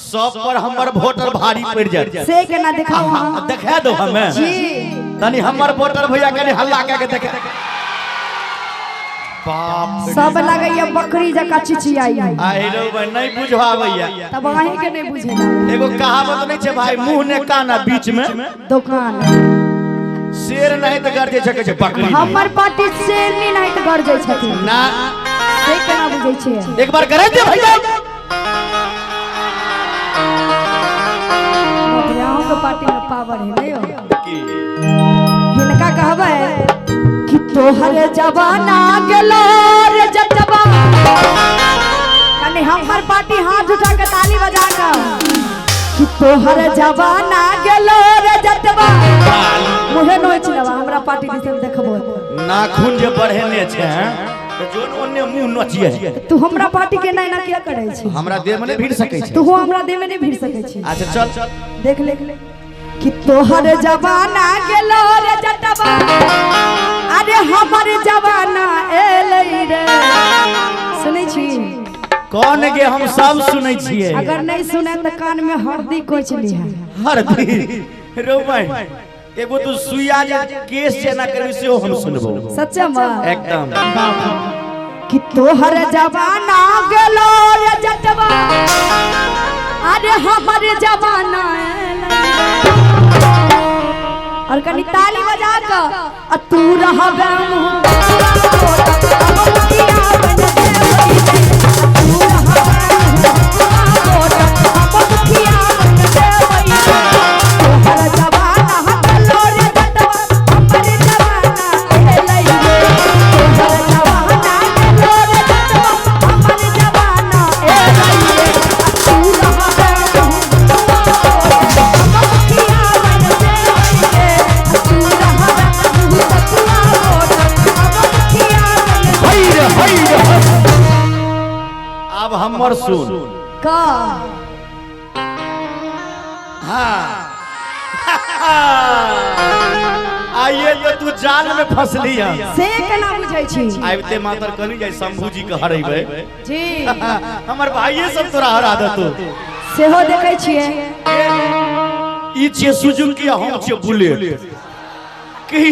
सब पर हमर वोटर भारी पड़ जाए से केना दिखाओ हां दिखा दो हमें जी तनी हमर वोटर भैया कनी हल्ला के दिखा बाप सब लगैया बकरी जका चिचियाई आई रो नहीं बुझावैया तब अहीं के नहीं बुझेला एगो कहावत नहीं छे भाई मुंह ने काना बीच में दुकान शेर नहीं त गरजे छके छे बकरी हमर पार्टी शेरनी नहीं त गरजे छथिन ना से केना बुझै छे एक बार करे दे भैया गांव के पार्टी में पावर है नहीं हो हिनका कहबै कि तोहर जवाना गेलो रे जटवा कने हमर पार्टी हाथ उठा के ताली बजा के कि तोहर जवाना गेलो रे जटवा मुहे नोच लेवा हमरा पार्टी दिस देखबो नाखून जे बढ़ेने छे तो जोन ओने मुंह नचिए तू हमरा पार्टी के ना क्या करे छी हमरा देह में नहीं भिड़ सकै छै तू हमरा देह में नहीं भिड़ सकै छी अच्छा चल देख ले कि तोहर जवाना गेलो रे जटवा अरे हमर जवाना एलै रे सुनै छी कौन गे हम सब सुनै छियै अगर नहीं सुने त कान में हरदी कोच ली है हरदी रो भाई एगो तू सुइया जे केस जेना करबी से हम सुनबो सच्चा में एकदम कि तोहर जवाना गेलो रे जटवा अरे हमर जवाना और कनी ताली बजा के तू रहबे अब हमर सुन का हाँ आइए तो तू जाल में फंसली है से केना बुझै छी आइते मातर कनी जाय शंभू जी के हरेबे जी हमर भाईये सब तोरा हरा देतो सेहो देखै छियै ई छे सुजुकी हम छे बुलेट की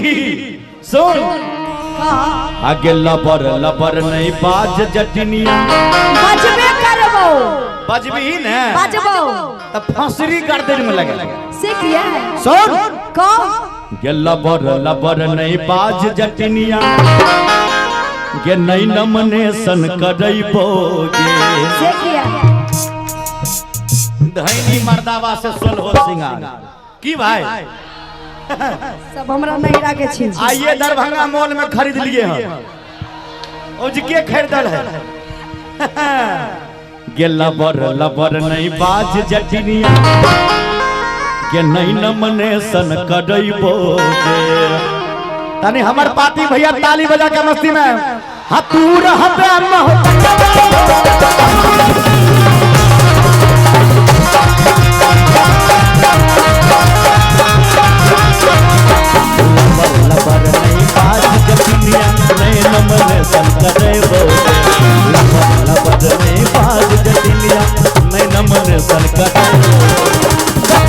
सुन आगे लबर लबर नहीं बाज जटनिया बजबे करबो बजबी ने बजबो त फंसरी गर्दन में लगे से किया सुन कौन गे लबर लबर नहीं बाज जटनिया गे नहीं नमनेशन करैबो गे से किया धैनी मर्दावा से सोलहो सिंगार की भाई सब हमरा नहीं राखे छी आइए दरभंगा मॉल में खरीद लिए हैं और जी के खरीदल है गे लबर लबर नहीं बाज जटनिया गे नहीं नमनेशन करैबो गे तनी हमर पार्टी भैया ताली बजा के मस्ती में हां तू रहबे लबर नहीं बाज जटनिया नहीं नमनेशन करैबो लबर नहीं बाज जटनिया नहीं नमनेशन करैबो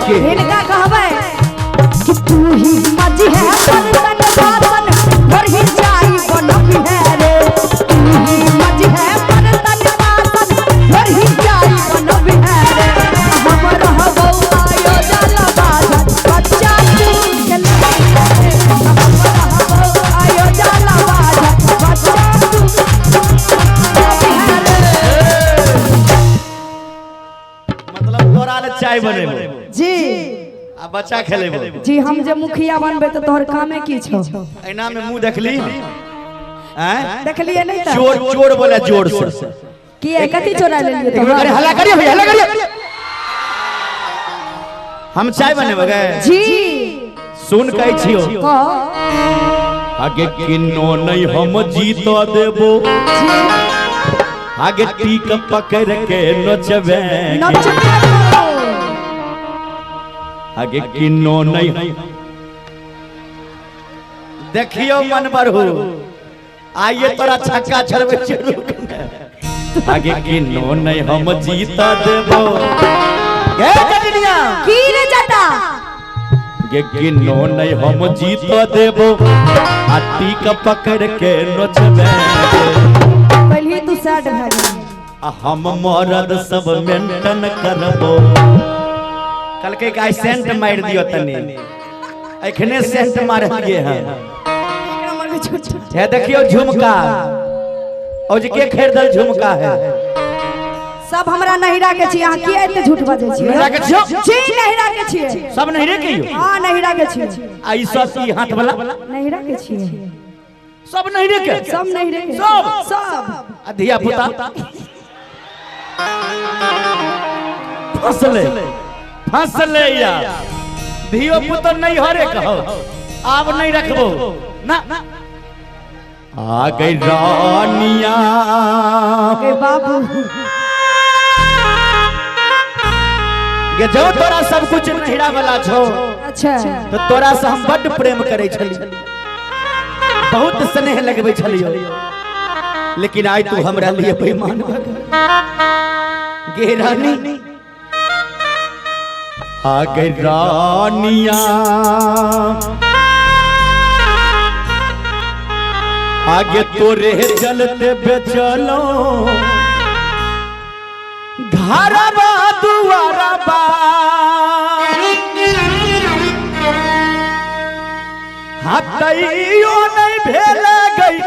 के इनका कहबे कि तू ही मजी है बर्तन बासन घर ही जाई बनबी है रे तू ही मजी है बर्तन बासन घर ही जाई बनबी है रे हम रहबो आयो जाला बाजा बच्चा तू चल हम रहबो आयो जाला बाजा बच्चा तू मतलब तोरा ले चाय बनेबो जी आ बच्चा खेलेबो जी हम जे मुखिया बनबे त तोहर कामे की छौ एना में मुंह देखली हैं देखलिए नहीं त चोर चोर बोले जोर से की कथि चोरा लेलिए तो अरे हल्ला करियो भैया हल्ला करियो हम चाय बनेबो गे जी सुन कहै छियो कह आगे किन्नो नहीं हम जीत देबो आगे टीक पकड़ के नचबे नचबे आगे किन्नो नहीं देखियो मन बरहु आइए तोरा छक्का छड़बे शुरू आगे किन्नो नहीं हम जीत देबो गे कनिया की रे जाता गे किन्नो नहीं हम जीत देबो आ टीक पकड़ के नचबे पहले तू साड भर हम मरद सब मेंटेन करबो कल के गाय सेंट मार दियो तनी एखने सेंट मार दिए हैं है देखियो झुमका और जे के खरीदल झुमका है सब हमरा नहिरा के छी अहाँ की एते झूठ बाजै छी नहिरा के छियो जी नहिरा के छी सब नहिरे के यो हां नहिरा के छी आ ई सब ई हाथ वाला नहिरा के छी सब नहिरे के सब नहिरे के सब सब अधिया पुता फसले या धियो पुत्र नहीं हरे कहो आब नहीं रखबो ना आ गई रानिया के बाबू ये जो तोरा सब कुछ नहिरा वाला छो अच्छा तो तोरा से हम बड़ प्रेम करे छली बहुत स्नेह लगबे छलियो लेकिन आज तू हमरा लिए बेईमान भ गे रानी आ गई रानिया आगे तोरे चलते बेचलो घरबा दुआरबा हाथइयो नहीं भेल गई